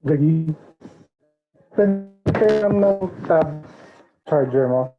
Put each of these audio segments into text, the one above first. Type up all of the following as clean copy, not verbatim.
Gagi, pwede lang ng tab charger mo.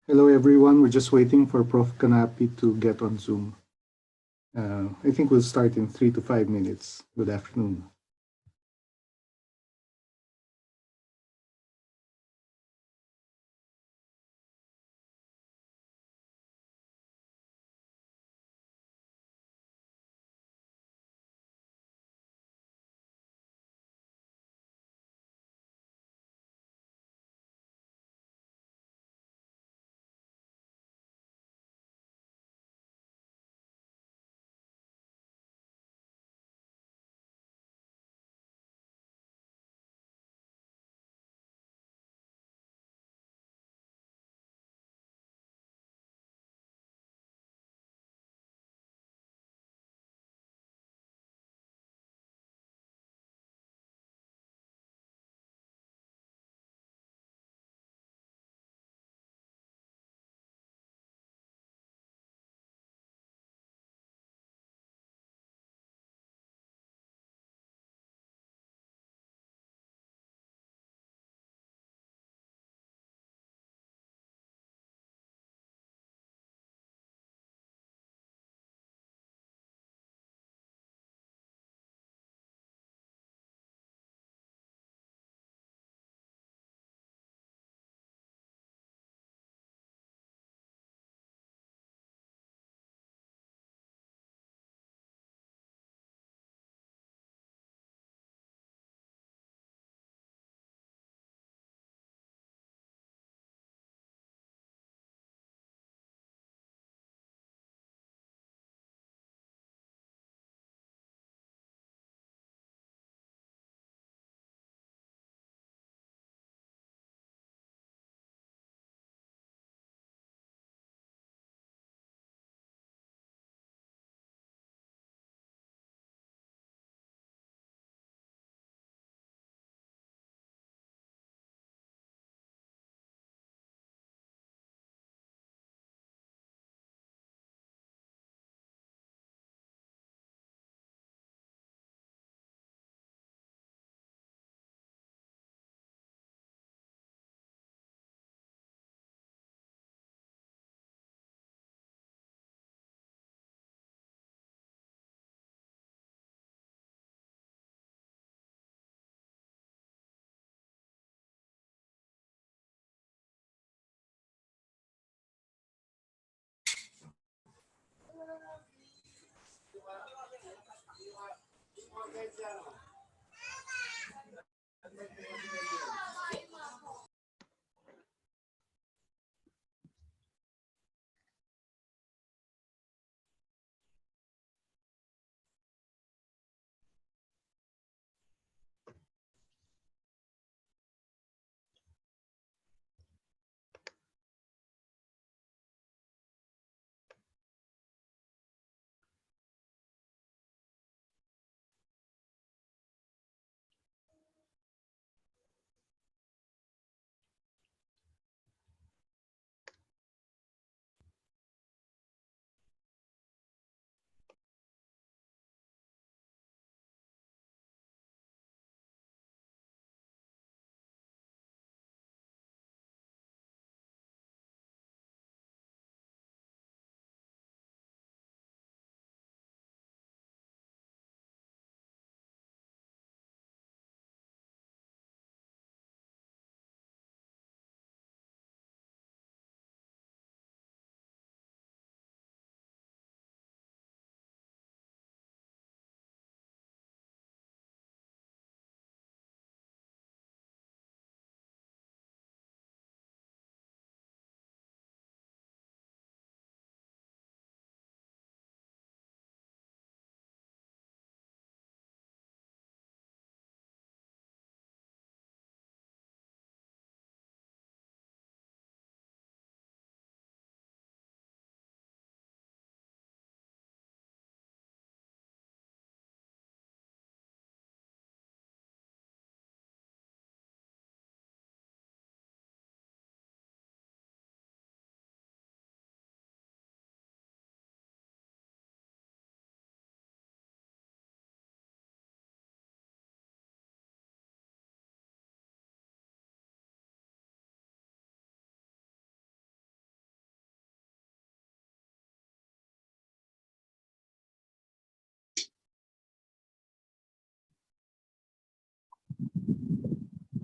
Hello, everyone. We're just waiting for Prof. Kanapi to get on Zoom. I think we'll start in 3 to 5 minutes. Good afternoon.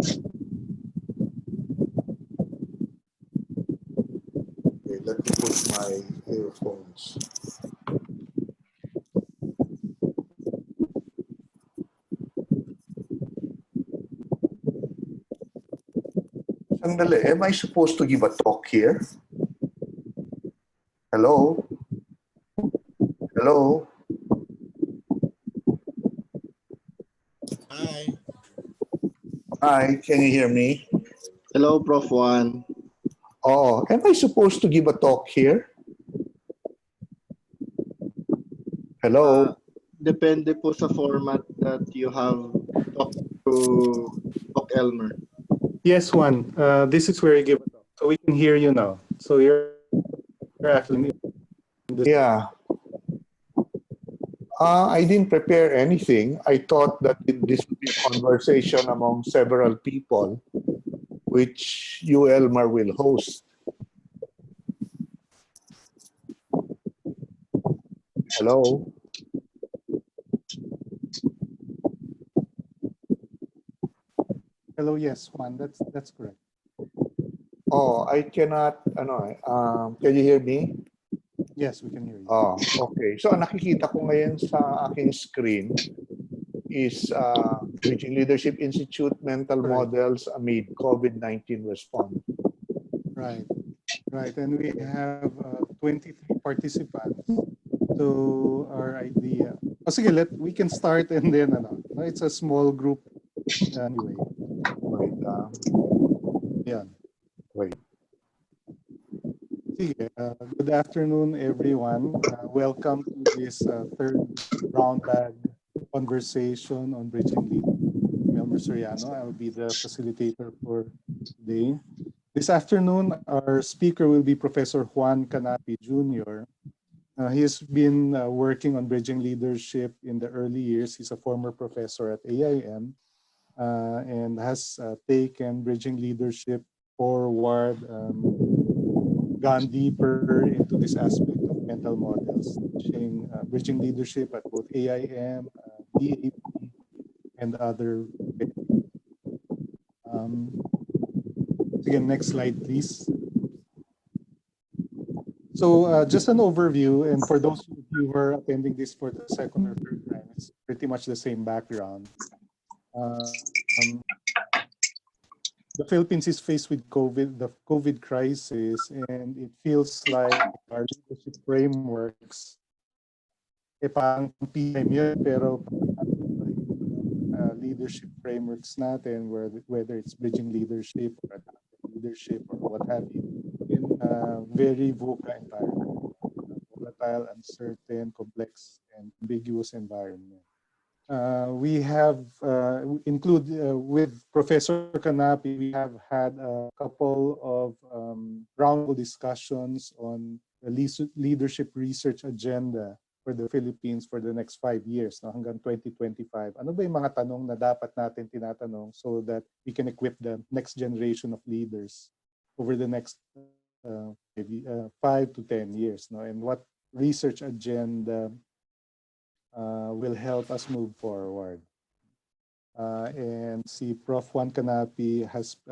Okay, let me put my earphones. Sandali, am I supposed to give a talk here? Hello? Hello? Hi. Hi, can you hear me? Hello, Prof. Juan. Oh, am I supposed to give a talk here? Hello? Depende po sa format that you have talked to Doc Elmer. Yes, Juan. This is where you give a talk. So we can hear you now. So you're actually in the Yeah. I didn't prepare anything. I thought that this would be a conversation among several people, which you, Elmar, will host. Hello? Hello, yes, Juan. That's correct. Oh, I cannot, can you hear me? Yes, we can hear you. Oh, okay. So ang nakikita ko ngayon sa aking screen is Bridging Leadership Institute Mental Correct. Models Amid COVID-19 Response. Right, right. And we have 23 participants. So our idea. Oh, sige, we can start and then no, it's a small group anyway. Wait, Yeah. wait. Sige, good afternoon, everyone. Welcome to this third brown bag conversation on bridging leadership. I'm Elmer Soriano. I'll be the facilitator for today. This afternoon, our speaker will be Professor Juan Canapi Jr. He has been working on bridging leadership in the early years. He's a former professor at AIM and has taken bridging leadership forward, gone deeper into this aspect of mental models, teaching bridging leadership at both AIM, DAP, and other venues. Again, next slide, please. So just an overview, and for those of you who are attending this for the second or third time, it's pretty much the same background. The Philippines is faced with the COVID crisis, and it feels like our leadership frameworks, parang PM yun, pero leadership frameworks natin, whether it's bridging leadership or adaptive leadership or what have you, in a very VUCA environment, volatile, uncertain, complex, and ambiguous environment. We have with Professor Canapi, we have had a couple of roundtable discussions on the leadership research agenda for the Philippines for the next 5 years, no, hanggang 2025. Ano ba yung mga tanong na dapat natin tinatanong so that we can equip the next generation of leaders over the next 5 to 10 years, no? And what research agenda will help us move forward. And see, Prof. Juan Canapi has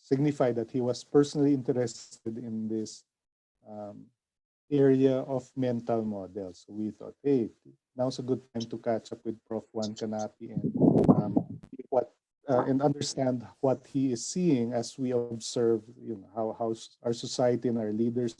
signified that he was personally interested in this area of mental models. So we thought, hey, now's a good time to catch up with Prof. Juan Canapi and and understand what he is seeing as we observe, how our society and our leaders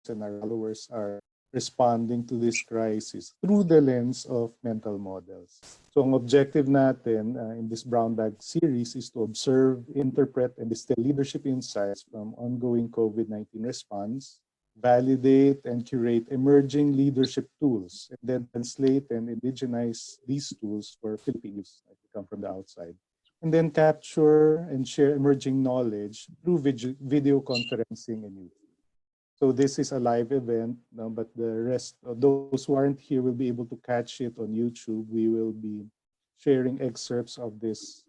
and our followers are responding to this crisis through the lens of mental models. So ang objective natin in this brown bag series is to observe, interpret, and distill leadership insights from ongoing COVID-19 response, validate and curate emerging leadership tools, and then translate and indigenize these tools for Filipinos that come from the outside. And then capture and share emerging knowledge through video conferencing and YouTube. So this is a live event, but the rest of those who aren't here will be able to catch it on YouTube. We will be sharing excerpts of this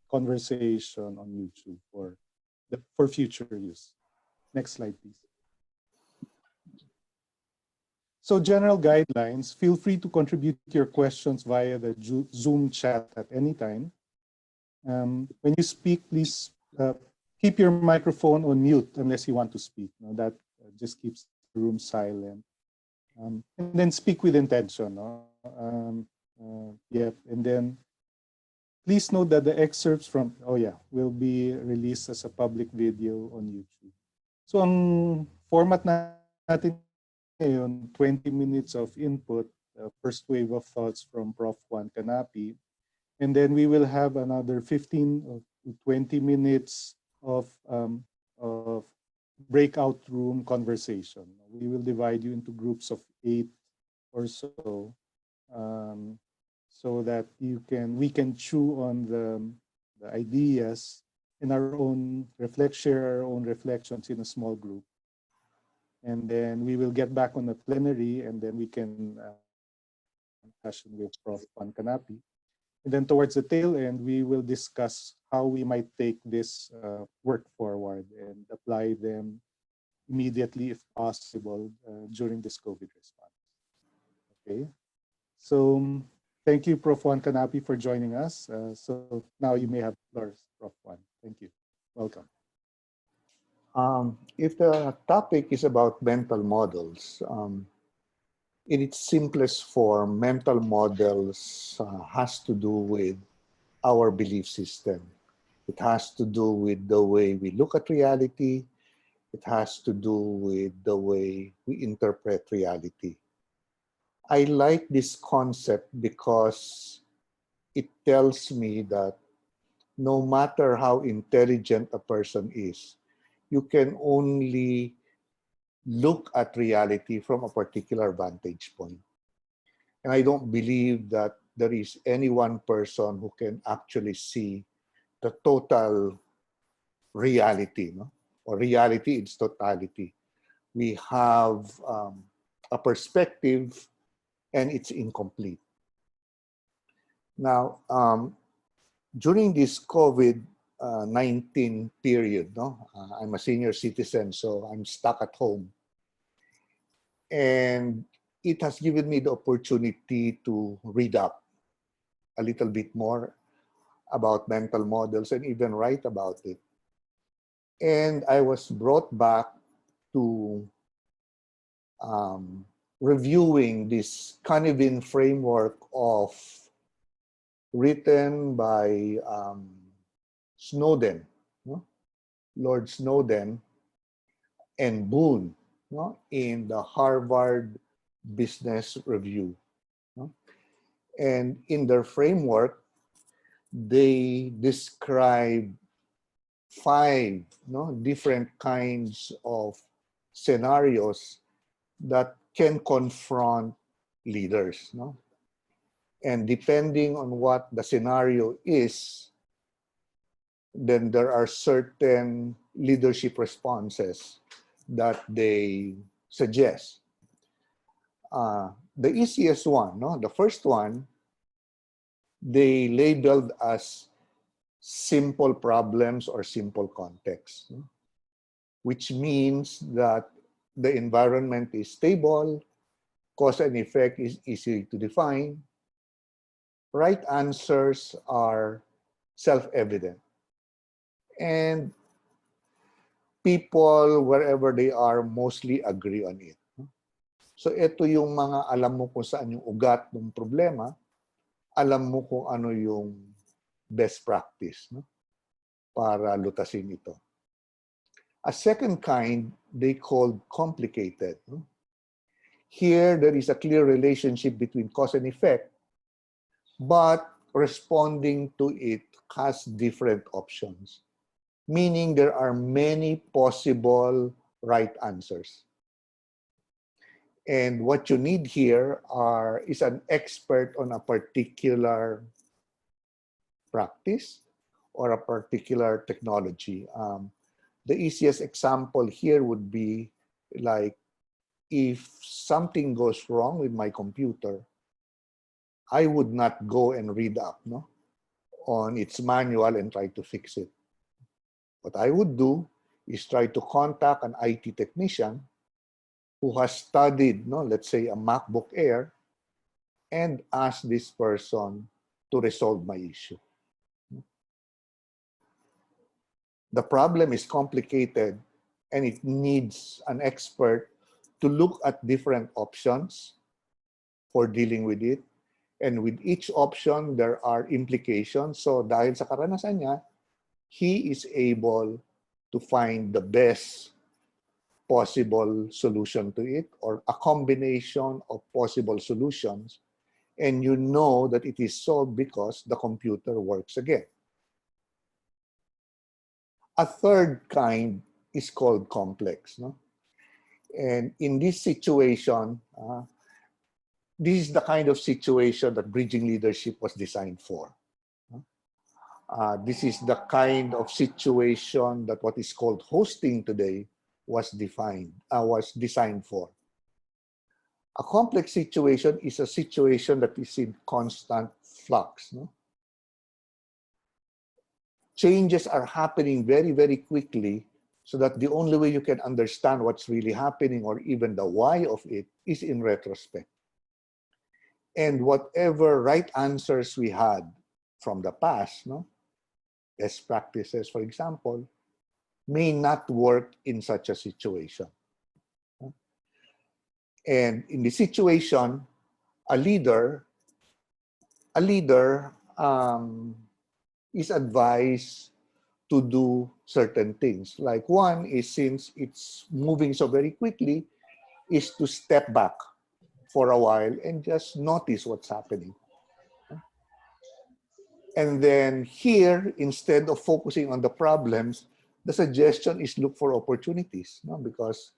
conversation on YouTube for future use. Next slide, please. So general guidelines, feel free to contribute your questions via the Zoom chat at any time. When you speak, please keep your microphone on mute unless you want to speak. No, that just keeps the room silent. And then speak with intention. No? Yeah, and then please note that the excerpts from, will be released as a public video on YouTube. So ang format natin ngayon, 20 minutes of input, first wave of thoughts from Prof. Juan Canapi, and then we will have another 15 to 20 minutes of breakout room conversation. We will divide you into groups of 8 or so, so that we can chew on the ideas in our own share our own reflections in a small group. And then we will get back on the plenary, and then we can session with Prof. Juan Canapi. And then towards the tail end, we will discuss how we might take this work forward and apply them immediately, if possible, during this COVID response. Okay, so thank you, Prof. Juan Canapi, for joining us. So now you may have the floor, Prof. Juan. Thank you. Welcome. If the topic is about mental models, in its simplest form, mental models has to do with our belief system. It has to do with the way we look at reality. It has to do with the way we interpret reality. I like this concept because it tells me that no matter how intelligent a person is, you can only look at reality from a particular vantage point. And I don't believe that there is any one person who can actually see the total reality, no? Or reality in its totality. We have a perspective and it's incomplete. Now, during this COVID-19 period, I'm a senior citizen, so I'm stuck at home. And it has given me the opportunity to read up a little bit more about mental models and even write about it. And I was brought back to reviewing this Canevin framework of written by Snowden, Lord Snowden, and Boone in the Harvard Business Review. And in their framework, they describe 5 different kinds of scenarios that can confront leaders. And depending on what the scenario is, then there are certain leadership responses that they suggest. The easiest one, the first one, they labeled as simple problems or simple contexts, which means that the environment is stable, cause and effect is easy to define, right answers are self-evident, and people, wherever they are, mostly agree on it. So ito yung mga alam mo kung saan yung ugat ng problema, alam mo kung ano yung best practice para lutasin ito. A second kind, they called complicated. Here, there is a clear relationship between cause and effect, but responding to it has different options, meaning there are many possible right answers. And what you need here is an expert on a particular practice or a particular technology. The easiest example here would be like if something goes wrong with my computer, I would not go and read up on its manual and try to fix it. What I would do is try to contact an IT technician who has studied, let's say, a MacBook Air, and ask this person to resolve my issue. the problem is complicated and it needs an expert to look at different options for dealing with it. And with each option, there are implications. So dahil sa karanasan niya, he is able to find the best possible solution to it, or a combination of possible solutions. And you know that it is solved because the computer works again. A third kind is called complex. No? And in this situation, this is the kind of situation that bridging leadership was designed for. This is the kind of situation that what is called hosting today was designed for. A complex situation is a situation that is in constant flux. No? Changes are happening very, very quickly, so that the only way you can understand what's really happening, or even the why of it, is in retrospect. And whatever right answers we had from the past, no, best practices, for example, may not work in such a situation. And in this situation, a leader is advised to do certain things. Like one is, since it's moving so very quickly, is to step back for a while and just notice what's happening. And then here, instead of focusing on the problems, the suggestion is look for opportunities, no? Because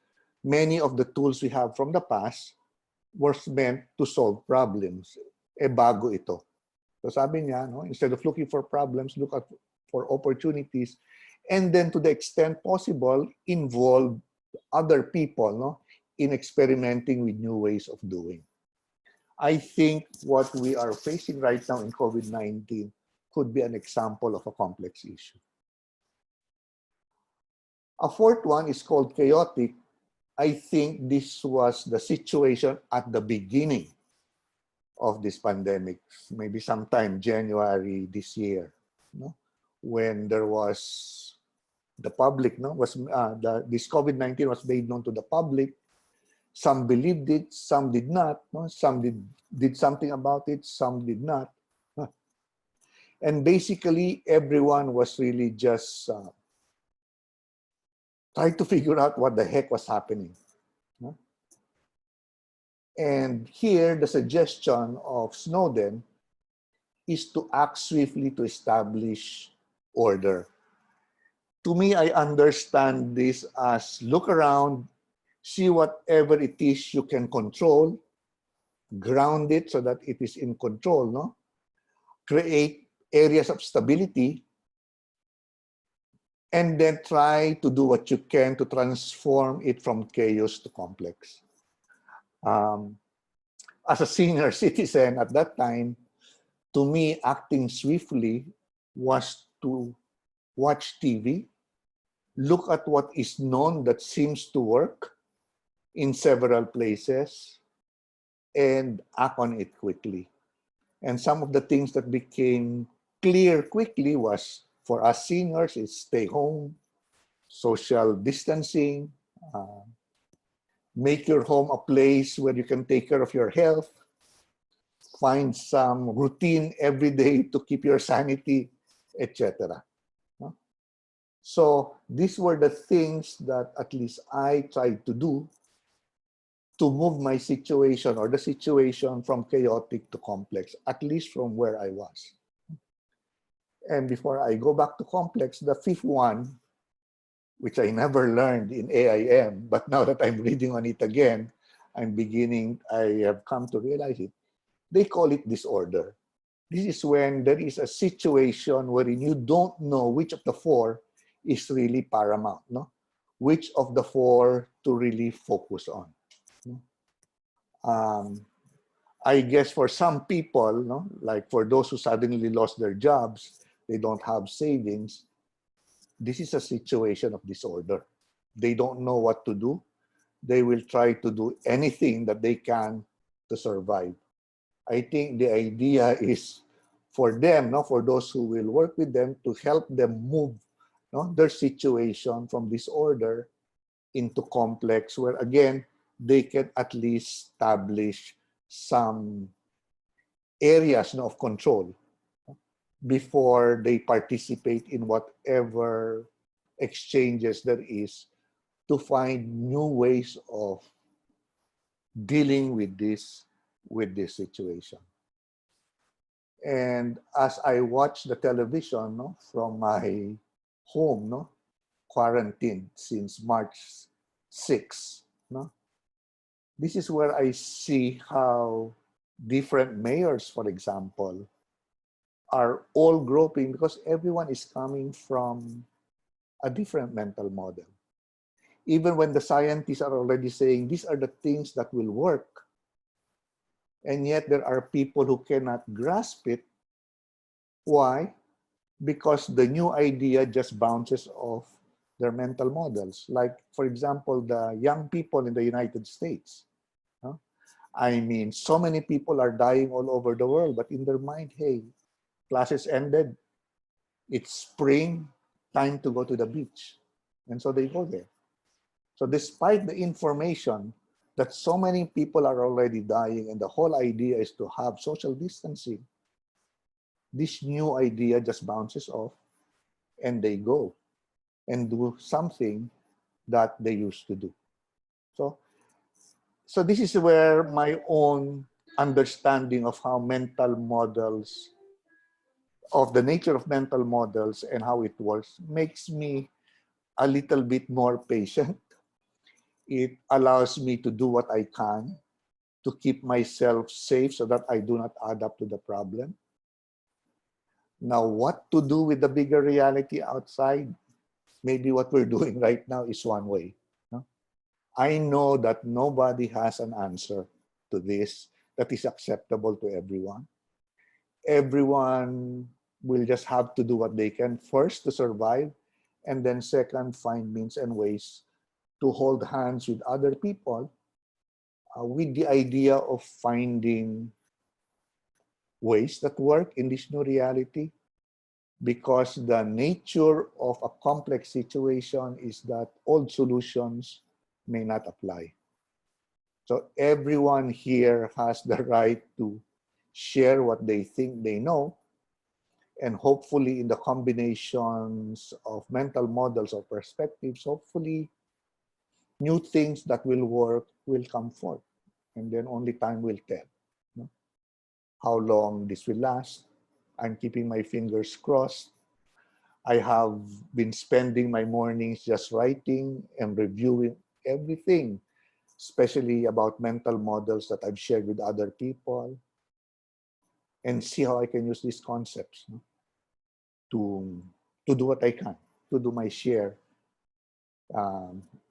many of the tools we have from the past were meant to solve problems. Bago ito. So sabi niya, no, instead of looking for problems, look for opportunities. And then to the extent possible, involve other people, no, in experimenting with new ways of doing. I think what we are facing right now in COVID-19 could be an example of a complex issue. A fourth one is called chaotic. I think this was the situation at the beginning of this pandemic, maybe sometime January this year, no? When there was the public, no, this COVID-19 was made known to the public. Some believed it, some did not. No? Some did something about it, some did not. And basically, everyone was really just trying to figure out what the heck was happening. No? And here, the suggestion of Snowden is to act swiftly to establish order. To me, I understand this as look around, see whatever it is you can control, ground it so that it is in control, no? Create areas of stability, and then try to do what you can to transform it from chaos to complex. As a senior citizen at that time, to me, acting swiftly was to watch TV, look at what is known that seems to work in several places, and act on it quickly. And some of the things that became clear quickly was, for us seniors, is stay home, social distancing, make your home a place where you can take care of your health, find some routine every day to keep your sanity, etc. So these were the things that at least I tried to do to move my situation, or the situation, from chaotic to complex, at least from where I was. And before I go back to complex, the fifth one, which I never learned in AIM, but now that I'm reading on it again, I have come to realize it. They call it disorder. This is when there is a situation wherein you don't know which of the four is really paramount, no? Which of the four to really focus on. I guess for some people, no, like for those who suddenly lost their jobs, they don't have savings, this is a situation of disorder. They don't know what to do. They will try to do anything that they can to survive. I think the idea is for them, no, for those who will work with them, to help them move no, their situation from disorder into complex, where again, they can at least establish some areas, no, of control before they participate in whatever exchanges there is to find new ways of dealing with this situation. And as I watch the television, no, from my home, no, quarantined since March 6, no, this is where I see how different mayors, for example, are all groping because everyone is coming from a different mental model. Even when the scientists are already saying these are the things that will work, and yet there are people who cannot grasp it. Why? Because the new idea just bounces off their mental models. Like, for example, the young people in the United States. Huh? I mean, so many people are dying all over the world, but in their mind, hey, classes ended, it's spring, time to go to the beach. And so they go there. So despite the information that so many people are already dying and the whole idea is to have social distancing, this new idea just bounces off and they go and do something that they used to do. So this is where my own understanding of how mental models, of the nature of mental models and how it works, makes me a little bit more patient. It allows me to do what I can to keep myself safe so that I do not add up to the problem. Now, what to do with the bigger reality outside? Maybe what we're doing right now is one way. No? I know that nobody has an answer to this that is acceptable to everyone. Everyone will just have to do what they can first to survive, and then second, find means and ways to hold hands with other people with the idea of finding ways that work in this new reality, because the nature of a complex situation is that old solutions may not apply. So everyone here has the right to share what they think they know, and hopefully in the combinations of mental models or perspectives, hopefully new things that will work will come forth, and then only time will tell, no? How long this will last. I'm keeping my fingers crossed. I have been spending my mornings just writing and reviewing everything, especially about mental models that I've shared with other people, and see how I can use these concepts, no, to do what I can, to do my share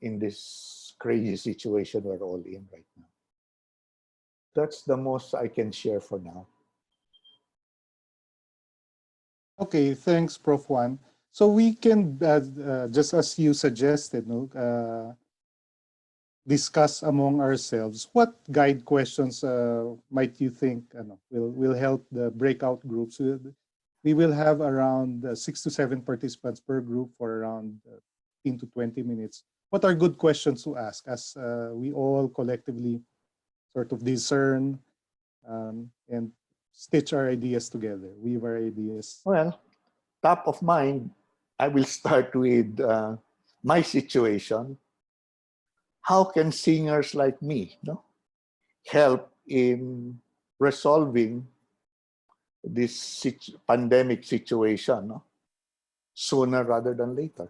in this crazy situation we're all in right now. That's the most I can share for now. Okay, thanks, Prof. Juan. So we can, just as you suggested, no, discuss among ourselves what guide questions might you think will help the breakout groups. We will have around 6 to 7 participants per group for around 15 to 20 minutes. What are good questions to ask as we all collectively sort of discern and stitch our ideas together, weave our ideas? Well, top of mind, I will start with my situation. How can seniors like me, no, help in resolving this pandemic situation, no, sooner rather than later?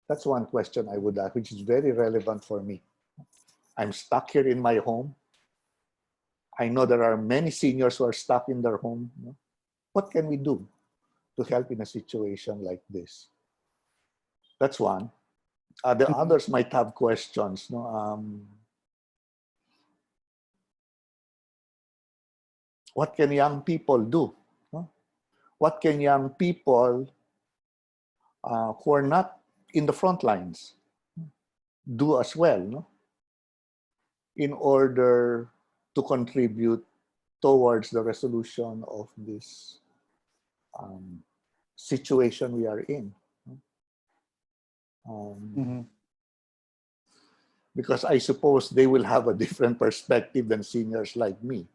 That's one question I would ask, which is very relevant for me. I'm stuck here in my home. I know there are many seniors who are stuck in their home. No? What can we do to help in a situation like this? That's one. The others might have questions. No? What can young people do? No? What can young people who are not in the front lines do as well, no? In order to contribute towards the resolution of this situation we are in? Mhm. Because I suppose they will have a different perspective than seniors like me.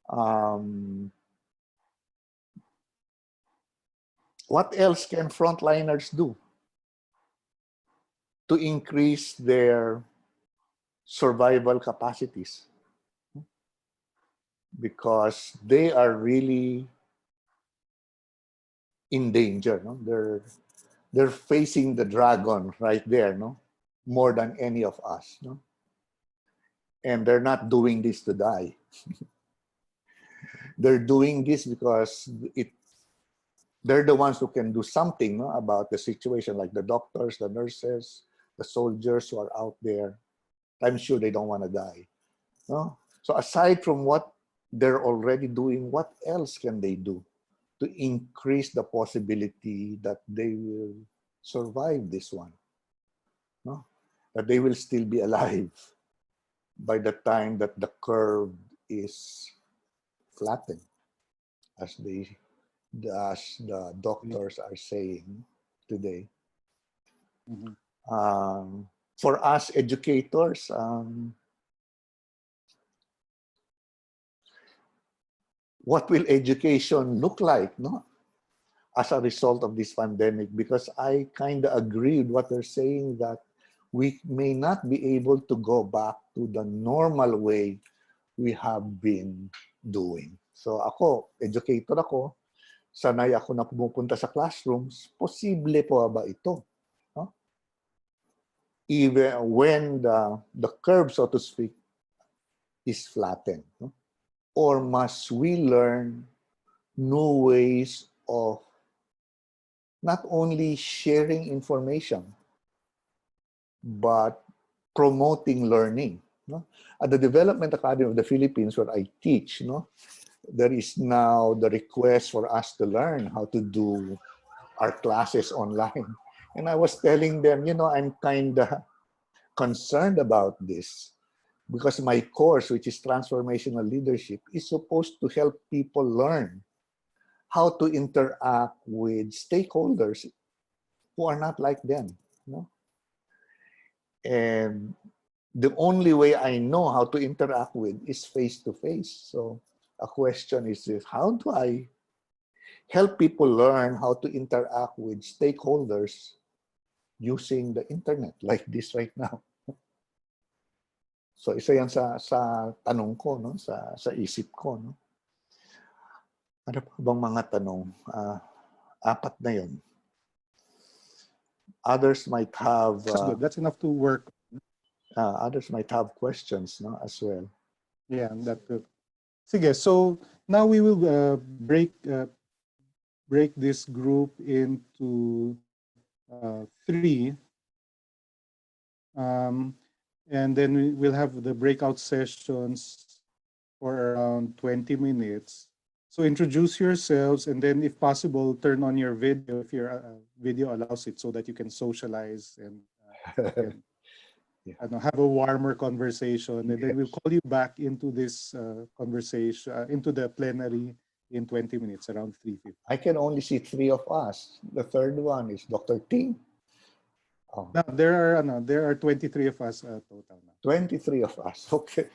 Um, what else can frontliners do to increase their survival capacities? Because they are really in danger. No? They're facing the dragon right there, no? More than any of us. No? And they're not doing this to die. They're doing this because they're the ones who can do something, no, about the situation, like the doctors, the nurses, the soldiers who are out there. I'm sure they don't want to die. No? So aside from what they're already doing, what else can they do to increase the possibility that they will survive this one? No? That they will still be alive by the time that the curve is flattened, as the doctors are saying today. Mhm. For us educators, what will education look like, no, as a result of this pandemic? Because I kind of agree with what they're saying, that we may not be able to go back to the normal way we have been doing. So ako, educator ako, sanay ako na pumupunta sa classrooms, posible po ba ito? No? Even when the curve, so to speak, is flattened. No? Or must we learn new ways of not only sharing information, but promoting learning? No? At the Development Academy of the Philippines, where I teach, no, there is now the request for us to learn how to do our classes online. And I was telling them, I'm kind of concerned about this, because my course, which is Transformational Leadership, is supposed to help people learn how to interact with stakeholders who are not like them. And the only way I know how to interact with is face-to-face. So a question is this: how do I help people learn how to interact with stakeholders using the internet like this right now? So isa yan sa tanong ko, no, sa isip ko, no. Ano pa bang mga tanong? Apat na yon. Others might have That's good. That's enough to work. others might have questions, no, as well. Yeah, that good. Sige, so now we will break this group into three. And then we'll have the breakout sessions for around 20 minutes. So introduce yourselves, and then if possible, turn on your video if your video allows it, so that you can socialize and have a warmer conversation. And then we'll call you back into this conversation, into the plenary in 20 minutes, around 3:50. I can only see three of us. The third one is Dr. Ting. Oh. No, there are 23 of us total now. 23 of us. Okay.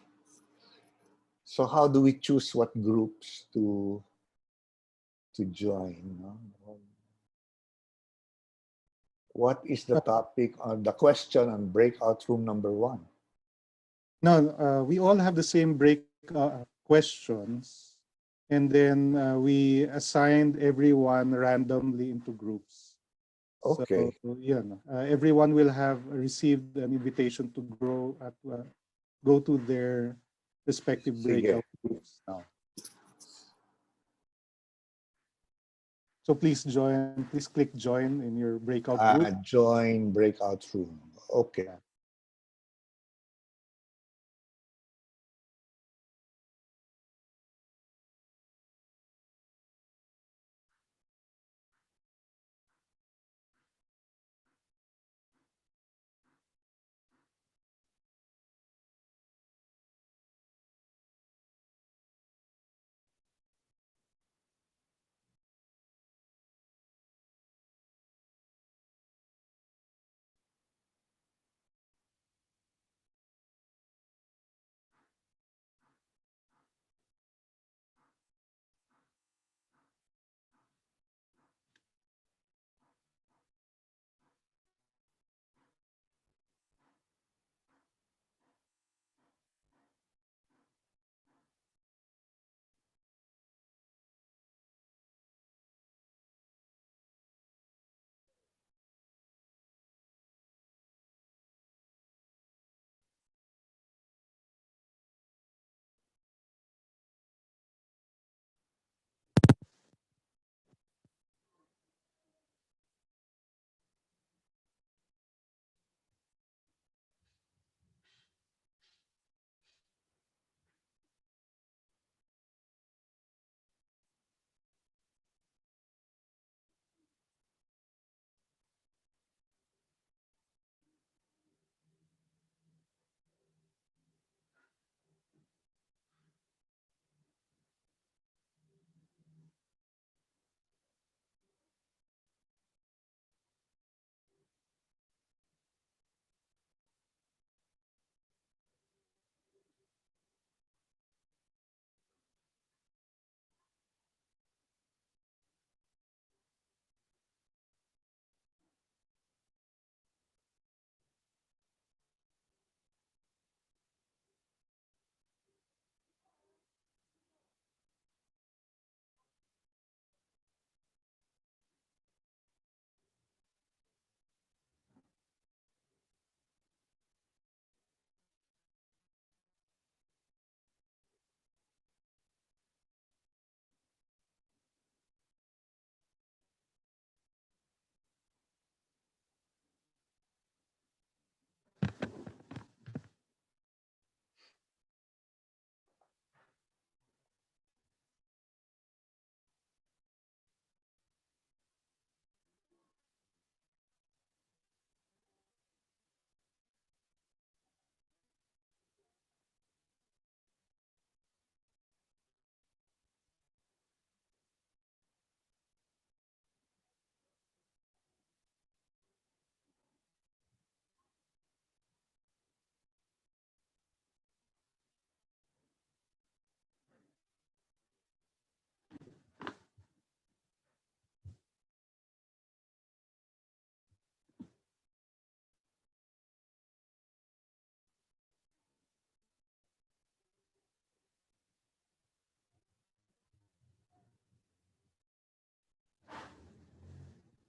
So how do we choose what groups to join? No? What is the topic on the question on breakout room number 1? No, we all have the same break questions, and then we assigned everyone randomly into groups. Okay. So yeah, everyone will have received an invitation to go to their respective breakout groups now. So please click join in your breakout group. Join breakout room. Okay.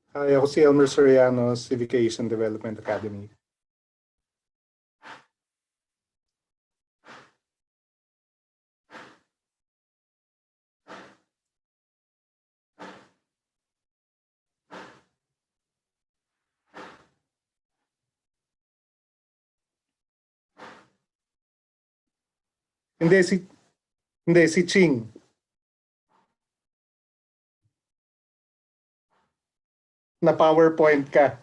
Hi, ako si Elmer Soriano, Civication Development Academy. Hindi si hindi si Ching. Na PowerPoint ka.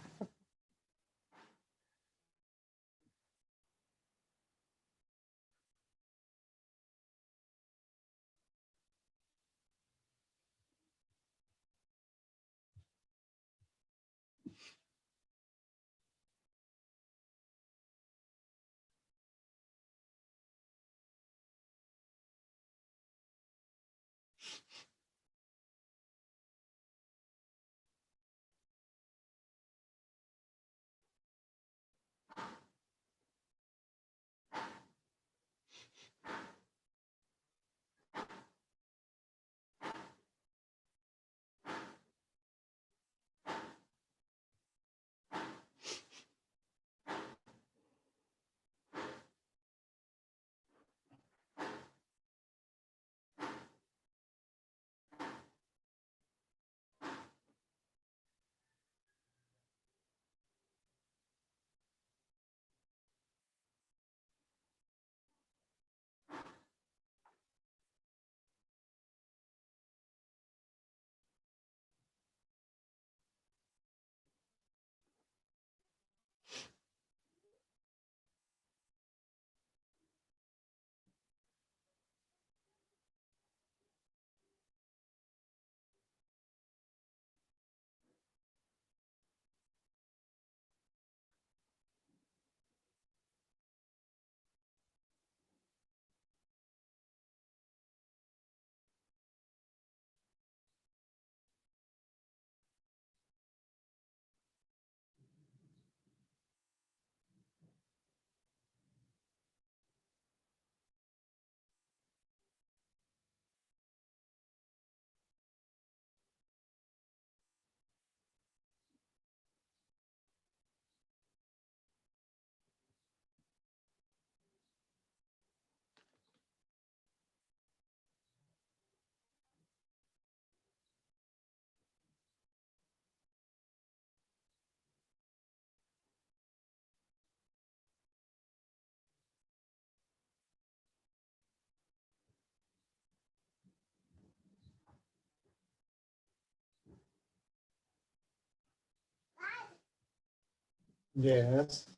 Yes.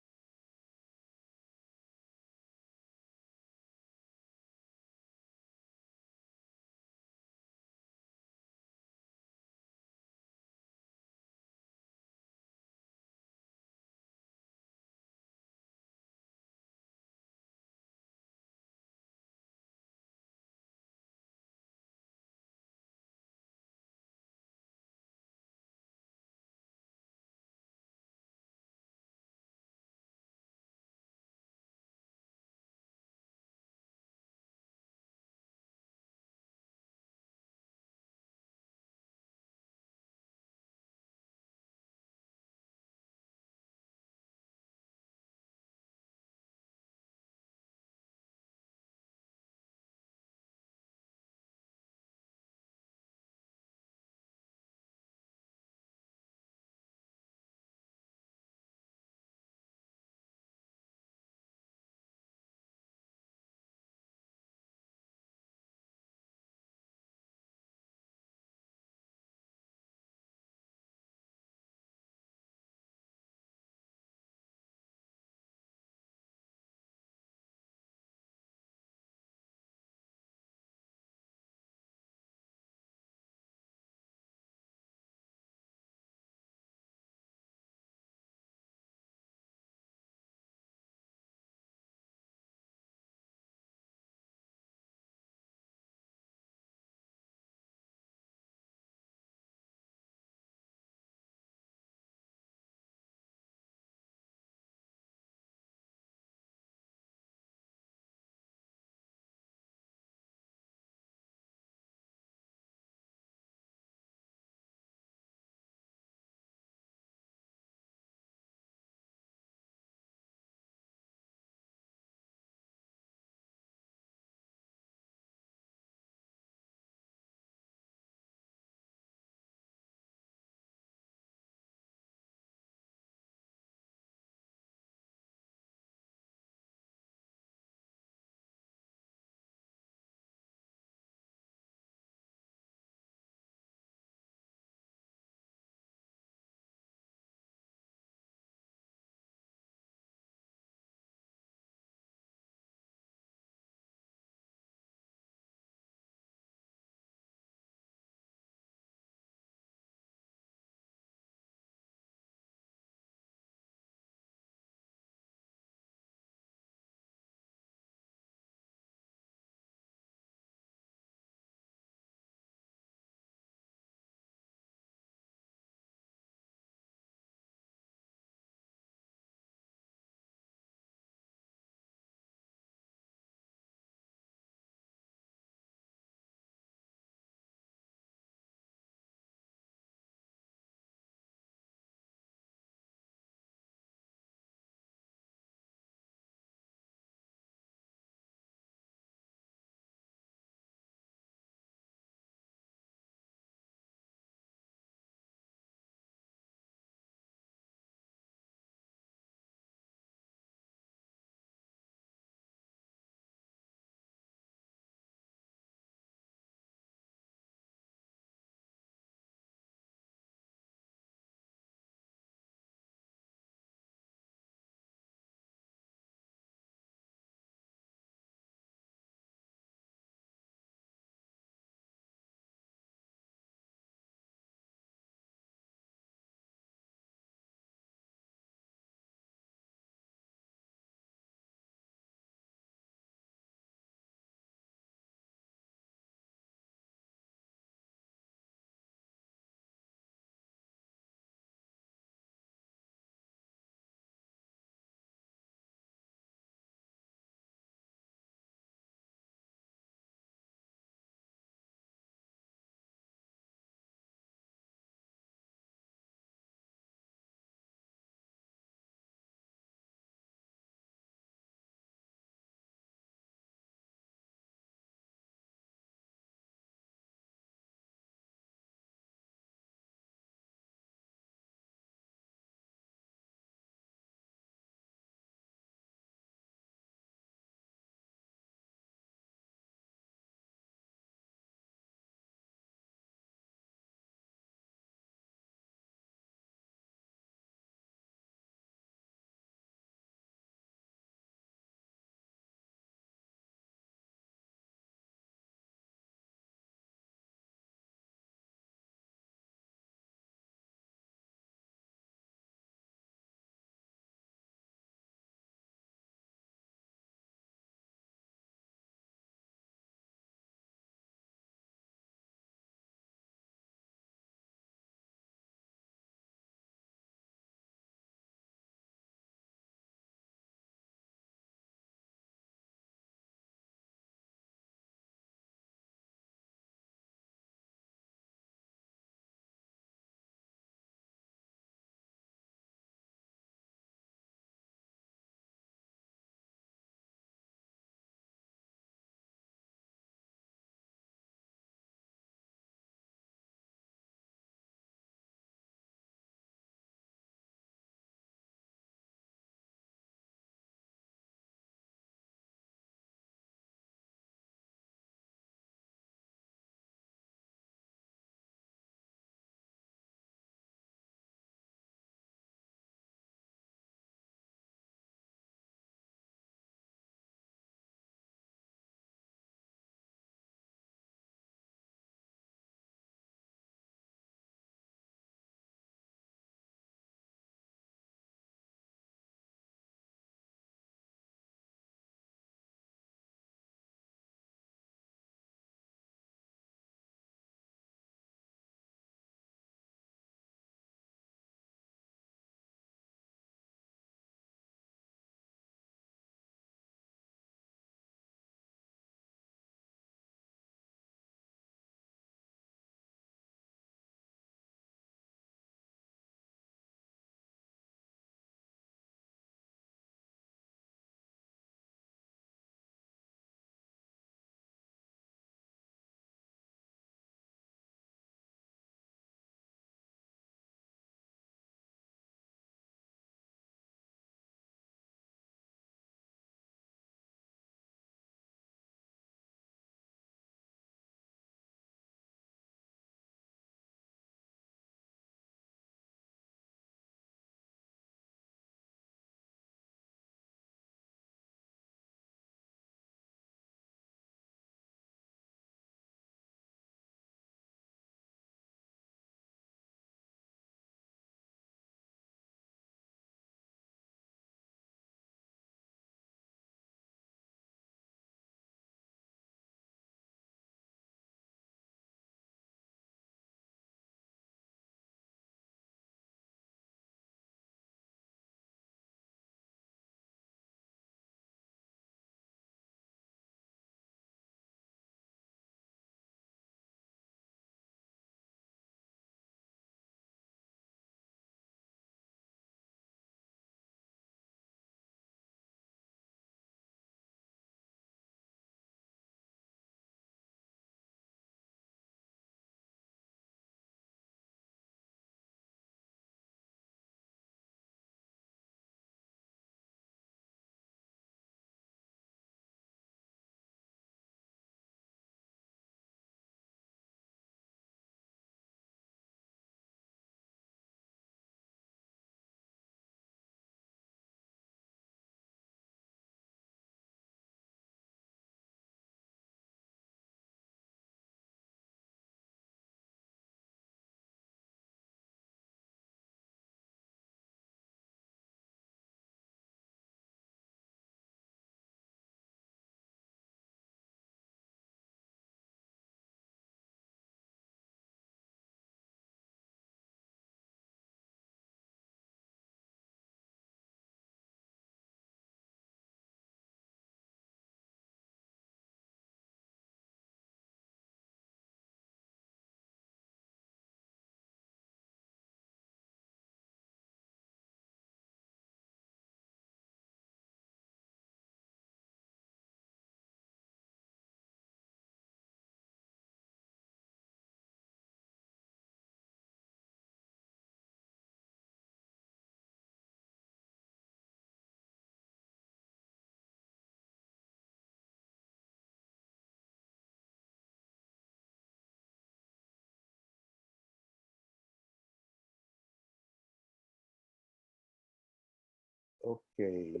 Okay.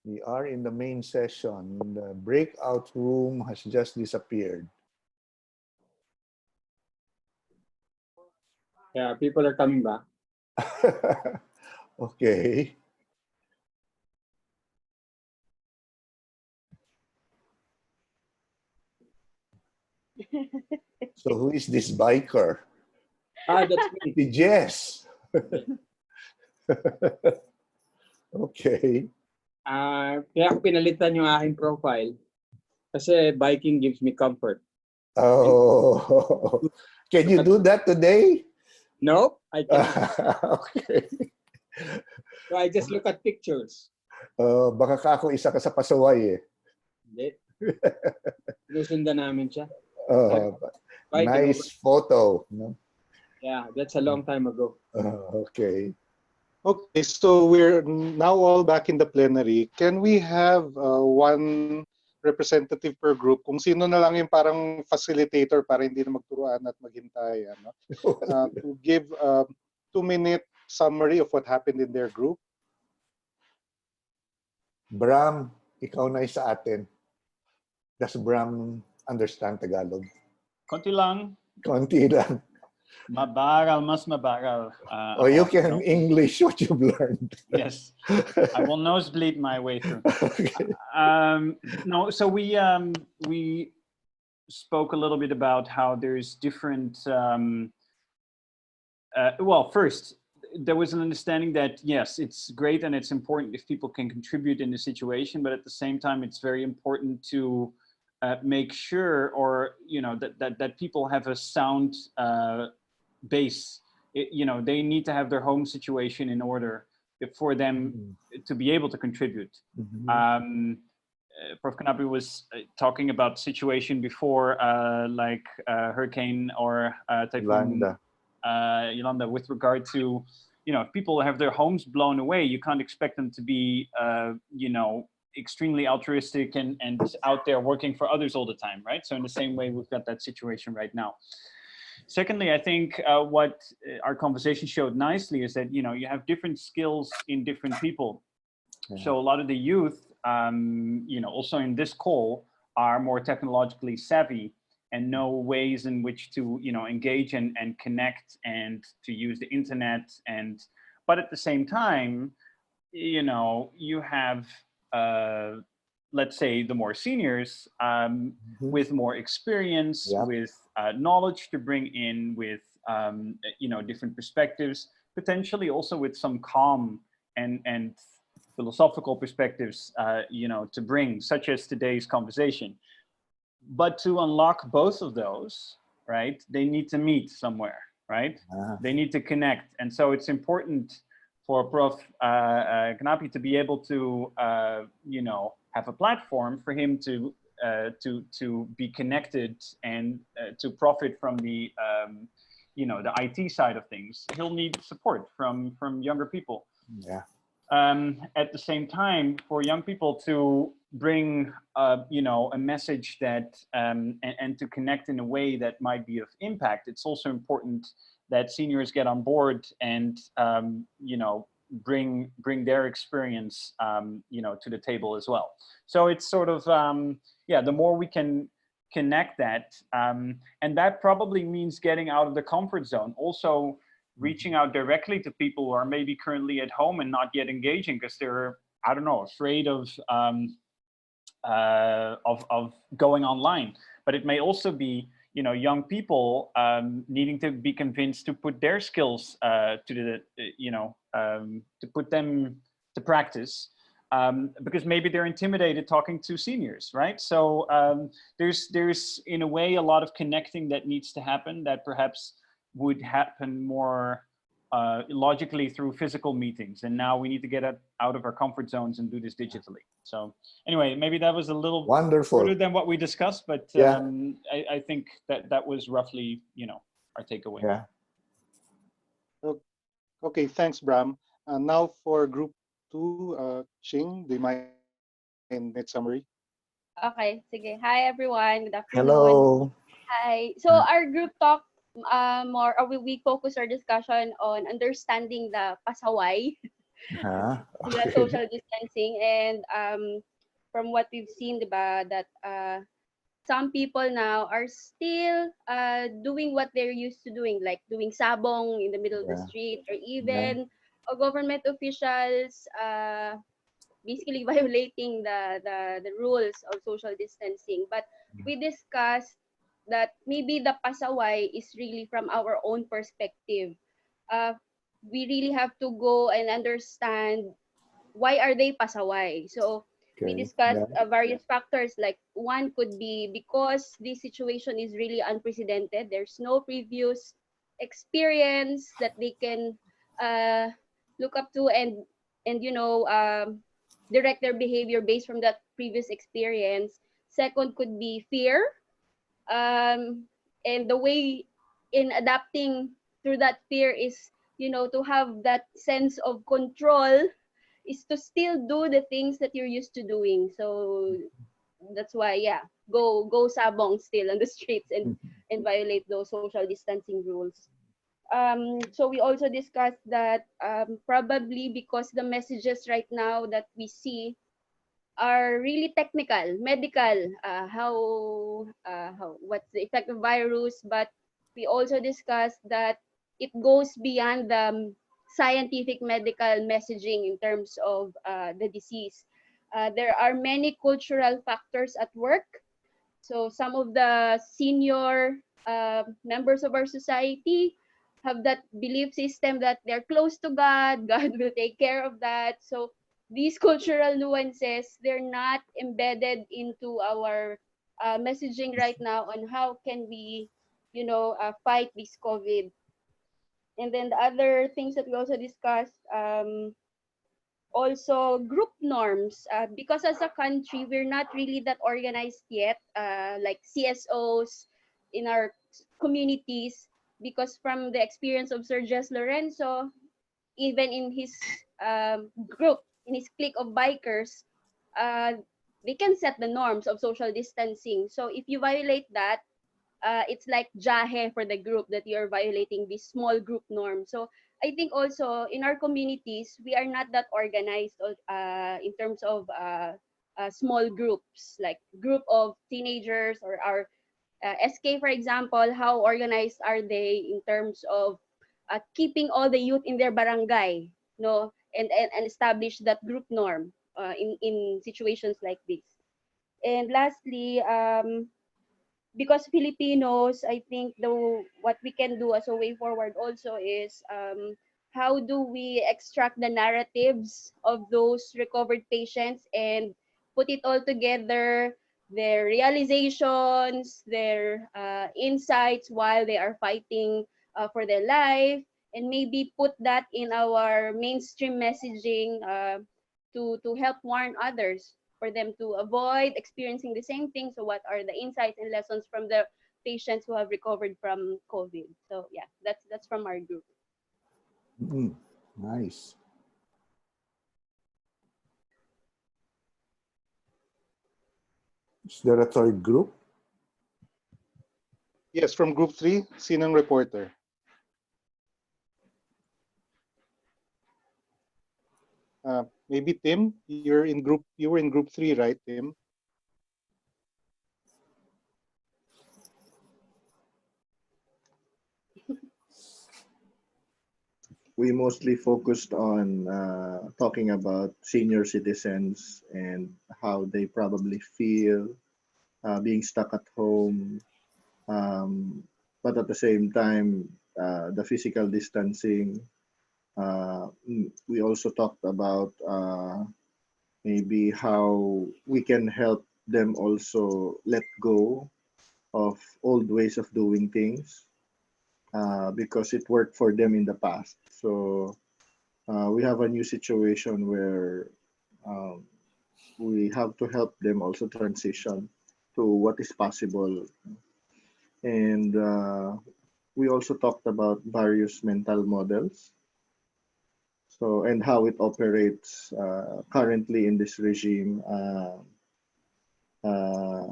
We are in the main session. The breakout room has just disappeared. Yeah, people are coming back. Okay. So who is this biker? That's me. Si Jess. Okay. Kaya ako pinalitan yung aking profile kasi biking gives me comfort. Oh. Can you do that today? No, I cannot. Okay. So I just look at pictures. Baka ka ako isa ka sa pasaway eh. Hindi. Sinusundan namin siya. Uh, Biking nice photo. No? Yeah, that's a long time ago. Okay. Okay, so we're now all back in the plenary. Can we have one representative per group? Kung sino na lang yung parang facilitator para hindi na magturuan at maghintay. Ano? To give a 2-minute summary of what happened in their group. Bram, ikaw na isa atin. Does Bram understand Tagalog? Konti lang. Konti lang. Mabagal, mas mabagal. Or you ako, can no? English what you've learned. Yes, I will nosebleed my way through. Okay. No, so we spoke a little bit about how there's different. Well, first, there was an understanding that yes, it's great and it's important if people can contribute in the situation, but at the same time, it's very important to make sure, or that people have a sound base. They need to have their home situation in order for them to be able to contribute. Prof. Kanapi was talking about situation before, like hurricane or typhoon Yolanda, with regard to, if people have their homes blown away, you can't expect them to be, extremely altruistic and out there working for others all the time, right? So in the same way, we've got that situation right now. Secondly, I think what our conversation showed nicely is that, you have different skills in different people. Yeah. So a lot of the youth, also in this call, are more technologically savvy and know ways in which to, engage and connect and to use the internet. But at the same time, you have, let's say, the more seniors with more experience, with knowledge to bring in, with different perspectives, potentially also with some calm and philosophical perspectives, to bring, such as today's conversation. But to unlock both of those, right, they need to meet somewhere, right? They need to connect, and so it's important for Prof. Kanapi to be able to, have a platform for him to be connected and to profit from the, the IT side of things. He'll need support from younger people. Yeah. At the same time, for young people to bring, a message that, and to connect in a way that might be of impact, it's also important that seniors get on board and, bring their experience, to the table as well. So it's sort of, the more we can connect that, and that probably means getting out of the comfort zone. Also, reaching out directly to people who are maybe currently at home and not yet engaging because they're, I don't know, afraid of going online. But it may also be, young people needing to be convinced to put their skills to the, to put them to practice. Because maybe they're intimidated talking to seniors, right? So there's in a way a lot of connecting that needs to happen that perhaps would happen more logically through physical meetings. And now we need to get out of our comfort zones and do this digitally. So anyway, maybe that was a little further than what we discussed, but I think that was roughly, our takeaway. Yeah. Okay, thanks, Bram. Now for group 2, Ching, do you mind net summary? Okay, sige. Hi everyone. Good afternoon. Hello. Hi. So our group talk more, or we focus our discussion on understanding the pasaway, the Okay. social distancing, and from what we've seen, diba, that some people now are still doing what they're used to doing, like doing sabong in the middle of the Yeah. street, or Yeah. even government officials basically violating the rules of social distancing. But we discussed that maybe the pasaway is really from our own perspective. Uh, we really have to go and understand why are they pasaway. So we Okay. discussed Yeah. various factors, like one could be because this situation is really unprecedented. There's no previous experience that they can uh, look up to, and direct their behavior based from that previous experience. Second could be fear, and the way in adapting through that fear is, to have that sense of control, is to still do the things that you're used to doing. So that's why, yeah, go sabong still on the streets, and violate those social distancing rules. So we also discussed that probably because the messages right now that we see are really technical, medical, how what's the effect of virus, but we also discussed that it goes beyond the scientific medical messaging in terms of the disease. There are many cultural factors at work. So some of the senior members of our society have that belief system that they're close to God, God will take care of that. So these cultural nuances, they're not embedded into our messaging right now on how can we, fight this COVID. And then the other things that we also discussed, also group norms, because as a country we're not really that organized yet, like CSOs in our communities, because from the experience of Sir Jess Lorenzo, even in his group, in his clique of bikers, uh, they can set the norms of social distancing. So if you violate that, it's like jahe for the group that you're violating this small group norm. So I think also in our communities, we are not that organized in terms of small groups, like group of teenagers, or our SK, for example. How organized are they in terms of keeping all the youth in their barangay, no, and establish that group norm in situations like this. And lastly, because Filipinos, I think what we can do as a way forward also is, how do we extract the narratives of those recovered patients and put it all together, their realizations, their insights while they are fighting for their life, and maybe put that in our mainstream messaging, to help warn others, for them to avoid experiencing the same thing. So what are the insights and lessons from the patients who have recovered from COVID? So yeah, that's from our group. Nice. Is there a third group? Yes, from group 3, sinang reporter. Maybe Tim, you were in group 3, right, Tim? We mostly focused on talking about senior citizens and how they probably feel being stuck at home, um, but at the same time, the physical distancing. We also talked about maybe how we can help them also let go of old ways of doing things, because it worked for them in the past. So we have a new situation where um, we have to help them also transition to what is possible. And we also talked about various mental models. So, and how it operates currently in this regime. Uh,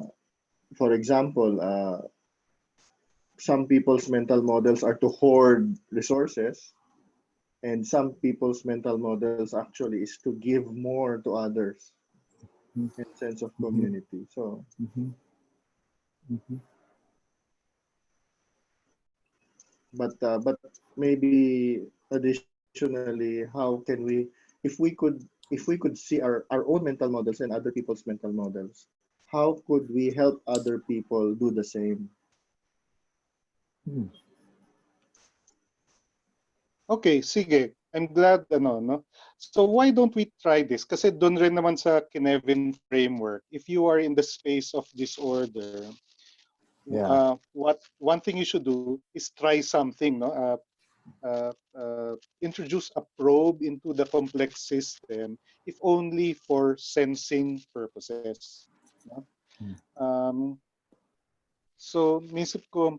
for example, some people's mental models are to hoard resources, and some people's mental models actually is to give more to others and sense of Mhm. community. So, Mhm. Mhm. but maybe additionally, how can we, if we could, if we could see our own mental models and other people's mental models, how could we help other people do the same? Hmm. Okay, sige. I'm glad, no? So why don't we try this? Kasi doon rin naman sa Kinevin framework, if you are in the space of disorder, Yeah. what one thing you should do is try something, no? Introduce a probe into the complex system, if only for sensing purposes. No? Hmm. Um, so, nisip ko,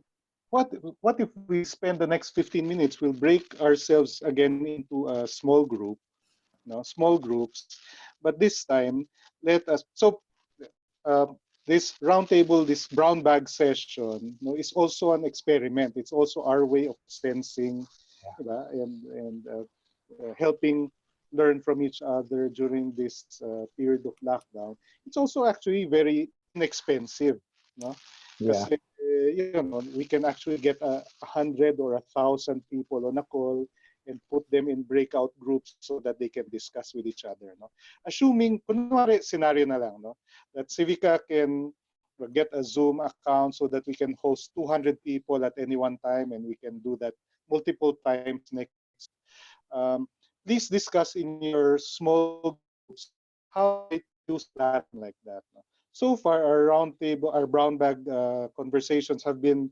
what what if we spend the next 15 minutes? We'll break ourselves again into a small group, no, small groups, but this time let us. So uh, this roundtable, this brown bag session, is also an experiment. It's also our way of sensing, diba? And helping learn from each other during this period of lockdown. It's also actually very inexpensive, no? Yeah. Kasi we can actually get 100 or 1,000 people on a call and put them in breakout groups so that they can discuss with each other. No? Assuming, kunwari scenario na lang, no? That Civica can get a Zoom account so that we can host 200 people at any one time, and we can do that multiple times next. Um, Please discuss in your small groups how you might use a platform like that. No? So far, our roundtable, our brown bag conversations have been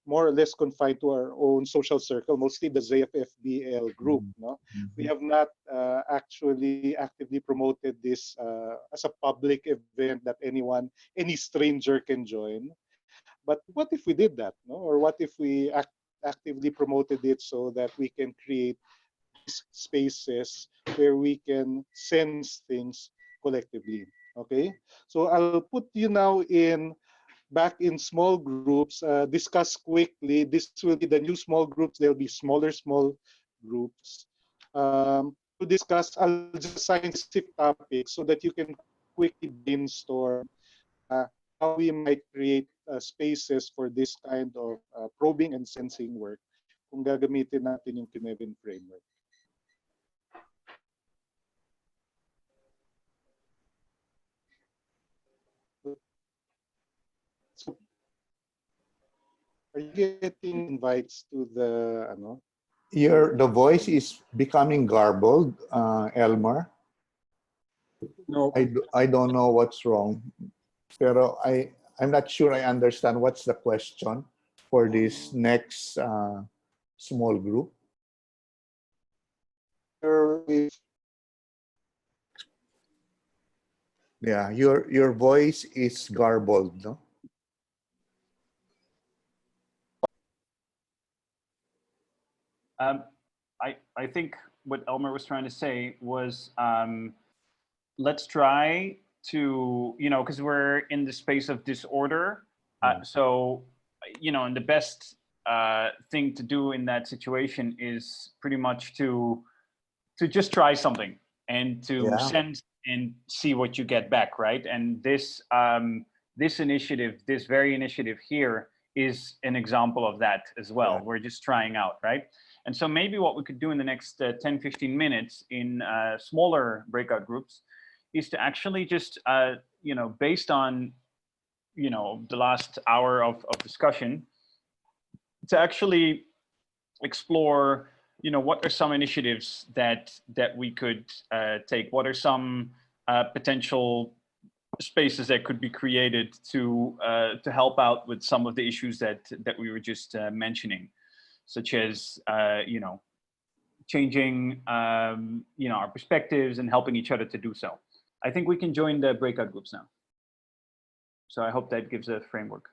more or less confined to our own social circle, mostly the ZFFBL group. No, we Mhm. have not actually actively promoted this as a public event that any stranger can join. But what if we did that, no? Or what if we actively promoted it so that we can create these spaces where we can sense things collectively? Okay, so I'll put you now in back in small groups, discuss quickly. This will be the new small groups. There'll be small groups to discuss. I'll just assign specific topics so that you can quickly brainstorm how we might create spaces for this kind of probing and sensing work kung gagamitin natin yung Kinevin framework. So, are you getting invites to the The voice is becoming garbled, Elmar. No. I don't know what's wrong, pero I'm not sure I understand what's the question for this next small group. with Yeah, your voice is garbled, no? Um, I think what Elmer was trying to say was let's try to, because we're in the space of disorder. Yeah. So, and the best thing to do in that situation is pretty much to just try something and to Yeah. send and see what you get back, right? And this initiative, this very initiative here, is an example of that as well. Yeah. We're just trying out, right? And so maybe what we could do in the next 10, 15 minutes in smaller breakout groups is to actually just, based on, the last hour of discussion, to actually explore, what are some initiatives that we could take? What are some potential spaces that could be created to help out with some of the issues that we were just mentioning, such as changing our perspectives and helping each other to do so. I think we can join the breakout groups now. So I hope that gives a framework.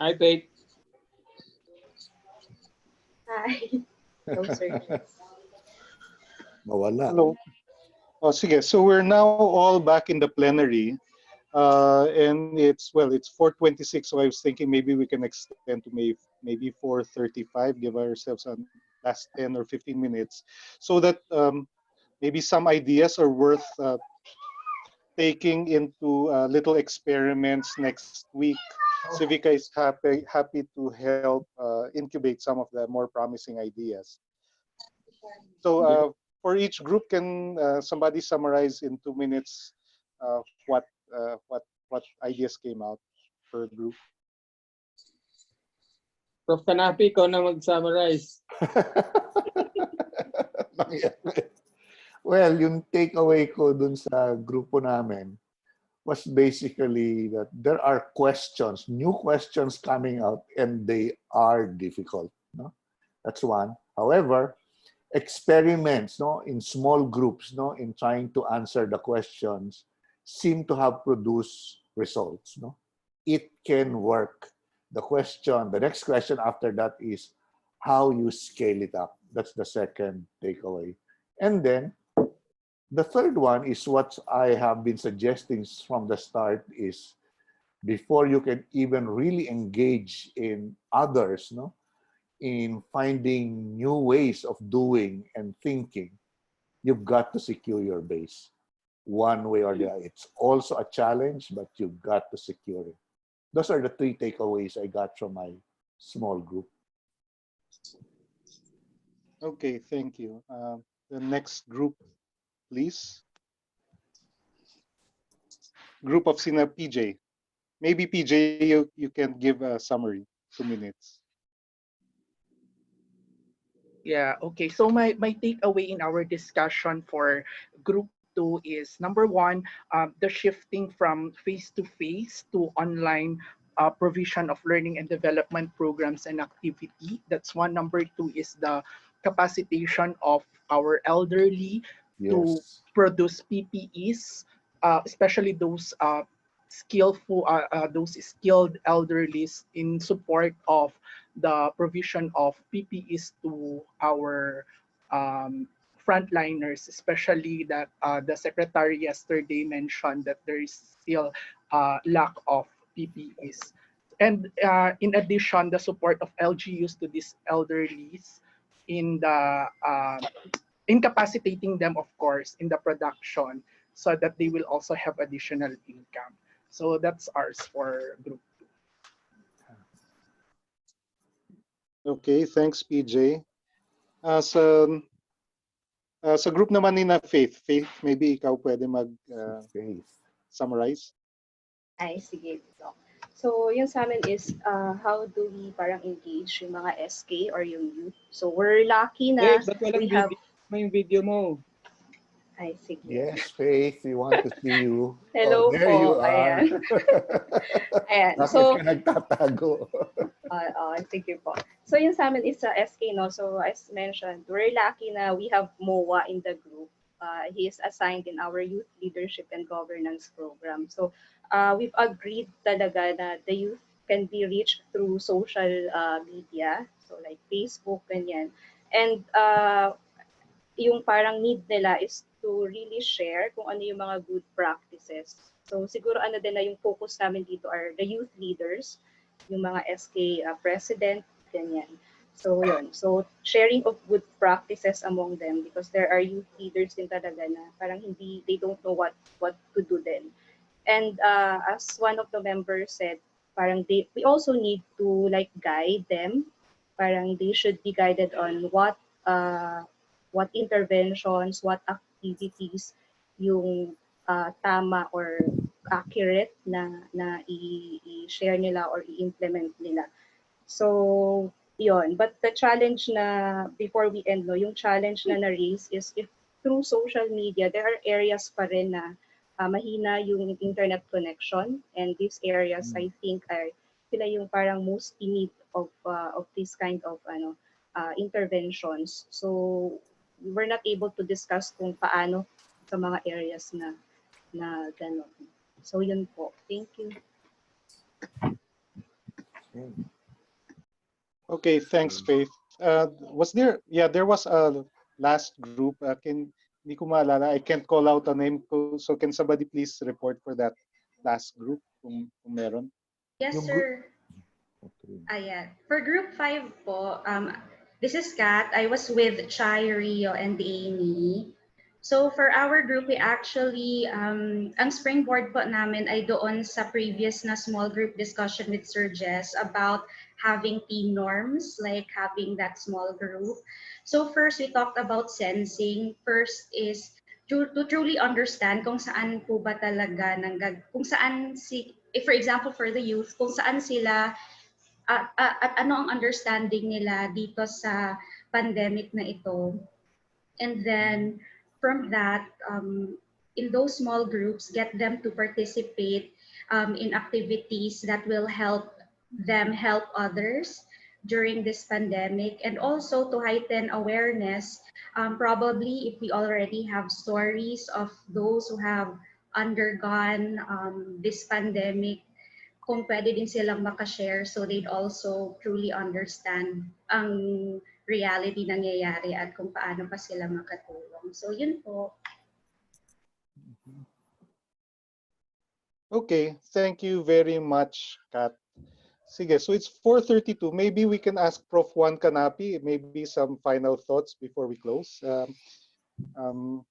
Hi, Faith. Hi. No surges. Nawala. Hello. Oh, sige. So we're now all back in the plenary. And it's 4:26, so I was thinking maybe we can extend to maybe 4:35, give ourselves a last 10 or 15 minutes, so that maybe some ideas are worth taking into little experiments next week. Civica is happy to help incubate some of the more promising ideas. So for each group, can somebody summarize in 2 minutes what ideas came out per group? Prof. Kanapi, ikaw na mag-summarize. Well, yung takeaway ko dun sa grupo namin was basically that there are questions, new questions coming out, and they are difficult. No? That's one. However, experiments, no, in small groups, no, in trying to answer the questions, seem to have produced results. No, it can work. The next question after that is how you scale it up. That's the second takeaway. And then the third one is what I have been suggesting from the start is before you can even really engage in others, no, in finding new ways of doing and thinking, you've got to secure your base one way or the other. It's also a challenge, but you've got to secure it. Those are the three takeaways I got from my small group. Okay, thank you. The next group, please. Group of Sina PJ. Maybe PJ, you can give a summary, 2 minutes. Yeah, okay. So my takeaway in our discussion for group two is number one, the shifting from face-to-face to online provision of learning and development programs and activity. That's one. Number two is the capacitation of our elderly to Yes. produce PPEs, especially those skilled elderlies in support of the provision of PPEs to our frontliners, especially that the secretary yesterday mentioned that there is still lack of PPEs. And in addition, the support of LGUs to these elderlies in the incapacitating them, of course, in the production so that they will also have additional income. So that's ours for group. Okay, thanks PJ. Sa group naman ni na Faith, maybe ikaw pwede mag-summarize? Ay, sige. So, yung sa amin is how do we parang engage yung mga SK or yung youth. So, we're lucky na Faith, ba't walang we have... video? May video mo. Ay, sige. Yes, Faith, we want to see you. Hello there po. you are. Ayan. Ayan. Bakit So, ka nagtatago? sige po. So, yung sa amin is sa SK, no? So, as mentioned, we're lucky na we have MOA in the group. He is assigned in our youth leadership and governance program. So, we've agreed talaga na the youth can be reached through social media. So, like Facebook, ganyan. And yung parang need nila is to really share kung ano yung mga good practices. So siguro ano din na yung focus namin dito are the youth leaders, yung mga SK president, ganyan. So yun. So sharing of good practices among them because there are youth leaders din talaga na parang they don't know what to do then. And as one of the members said, parang we also need to like guide them. Parang they should be guided on what interventions, what activities yung tama or accurate na i-share nila or i-implement nila. So, yon. But the challenge na, before we end, no, yung challenge na na-raise is if through social media, there are areas pa rin na mahina yung internet connection. And these areas, I think, are sila yung parang most in need of this kind of interventions. So, we were not able to discuss kung paano sa mga areas na gano'n. So, yun po. Thank you. Okay, thanks, Faith. Was there? Yeah, there was a last group. Hindi ko maalala. I can't call out a name. So can somebody please report for that last group kung meron? Yes, sir. Ayan. For group 5 po, this is Kat. I was with Chai, Rio, and Amy. So for our group, we actually, ang springboard po namin ay doon sa previous na small group discussion with Sir Jess about having team norms, like having that small group. So first, we talked about sensing. First is to truly understand kung saan po ba talaga, kung saan if for example, for the youth, kung saan sila at ano ang understanding nila dito sa pandemic na ito. And then from that, in those small groups, get them to participate in activities that will help them help others during this pandemic, and also to heighten awareness. Probably if we already have stories of those who have undergone this pandemic, kung pwede din silang makashare so they'd also truly understand ang reality nangyayari at kung paano pa sila makatulong. So yun po. Okay, thank you very much, Kat. Sige, so it's 4:32. Maybe we can ask Prof. Juan Canapi, maybe some final thoughts before we close. And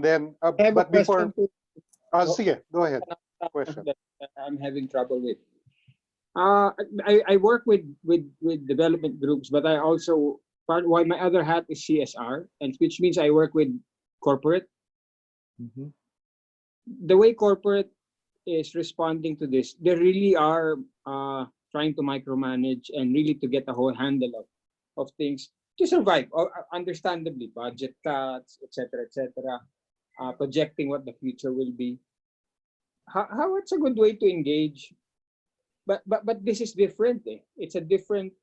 then, but before, sige, go ahead. Question. That I'm having trouble with. I work with development groups, but I also my other hat is CSR, and which means I work with corporate. The way corporate is responding to this, they really are trying to micromanage and really to get a whole handle of things to survive. Understandably, budget cuts, etc., projecting what the future will be. How it's a good way to engage, but this is different. It's a different,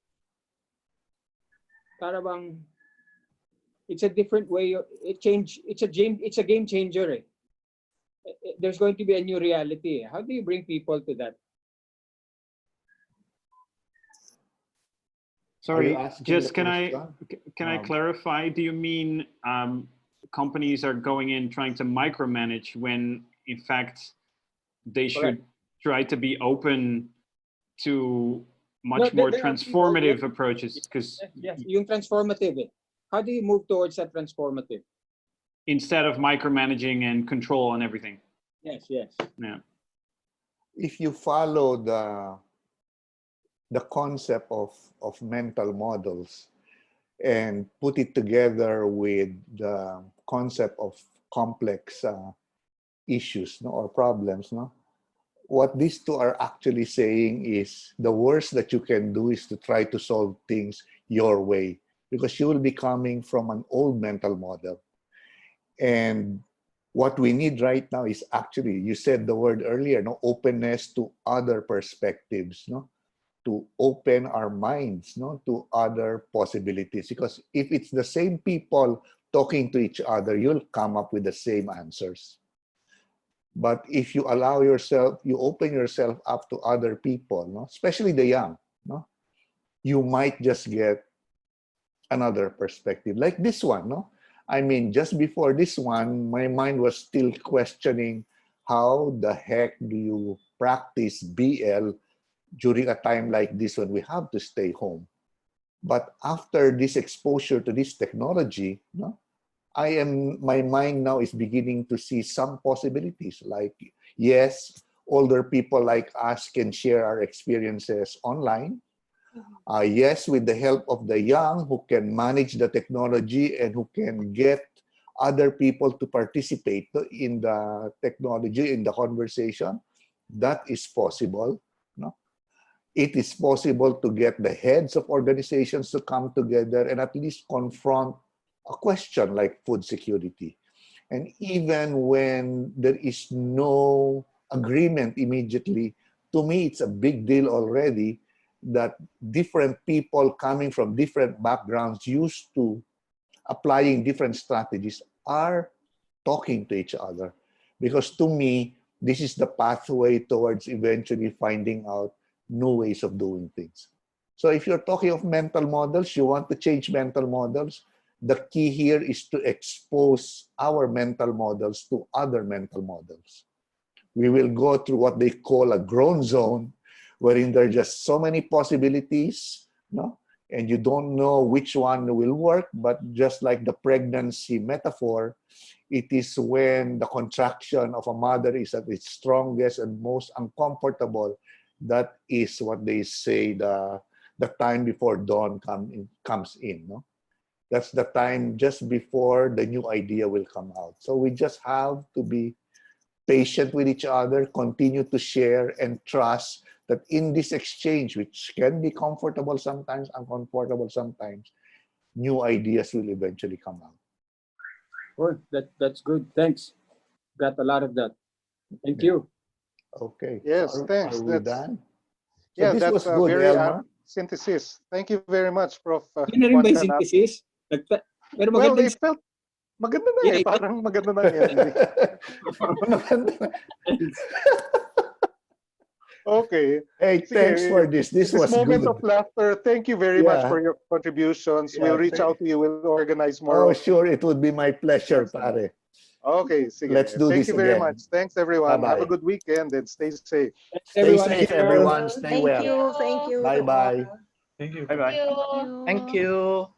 parang it's a different way. It's a game changer. There's going to be a new reality. How do you bring people to that? Sorry, just can I clarify? Do you mean companies are going in trying to micromanage when in fact they should try to be open to much more transformative approaches? Because yes, yung transformative. How do you move towards that transformative? Instead of micromanaging and control and everything. Yes. Yeah. If you follow the concept of mental models and put it together with the concept of complex issues or problems, what these two are actually saying is the worst that you can do is to try to solve things your way, because you will be coming from an old mental model. And what we need right now is actually, you said the word earlier, openness to other perspectives, to open our minds to other possibilities. Because if it's the same people talking to each other, you'll come up with the same answers. But if you allow yourself, you open yourself up to other people, especially the young, you might just get another perspective. Like this one, I mean, just before this one, my mind was still questioning how the heck do you practice BL during a time like this when we have to stay home. But after this exposure to this technology, my mind now is beginning to see some possibilities. Like, yes, older people like us can share our experiences online. Yes, with the help of the young who can manage the technology and who can get other people to participate in the technology, in the conversation, that is possible. It is possible to get the heads of organizations to come together and at least confront a question like food security. And even when there is no agreement immediately, to me, it's a big deal already that different people coming from different backgrounds used to applying different strategies are talking to each other. Because to me, this is the pathway towards eventually finding out new ways of doing things. So if you're talking of mental models, you want to change mental models, the key here is to expose our mental models to other mental models. We will go through what they call a grown zone, wherein there are just so many possibilities, no? And you don't know which one will work, but just like the pregnancy metaphor, it is when the contraction of a mother is at its strongest and most uncomfortable. That is what they say the time before dawn comes in. No? That's the time just before the new idea will come out. So we just have to be patient with each other, continue to share and trust that in this exchange, which can be comfortable sometimes, uncomfortable sometimes, new ideas will eventually come out. Good. That's good. Thanks. Got a lot of that. Thank you. Okay. Yes, So thanks. are we done? So Yeah, this that's was a good, very Elmer. synthesis. Thank you very much, Prof. Yun na rin ba Juan yung Canap. synthesis? Pero Well, magandang it felt maganda na Yeah, eh. Parang maganda na yung ending. Okay. Hey, Sige, thanks for this. This was moment good. of laughter. Thank you very much Yeah. for your contributions. Yeah, We'll reach out to you. We'll organize more. Oh, sure. It would be my pleasure, pare. Okay, sige. Let's do Thank this you very again. much. Thanks, everyone. Bye-bye. Have a good weekend and stay safe. Stay safe, everyone. Stay Thank well. you. Thank you. Bye-bye. Thank you. Thank Bye-bye. you. Thank you.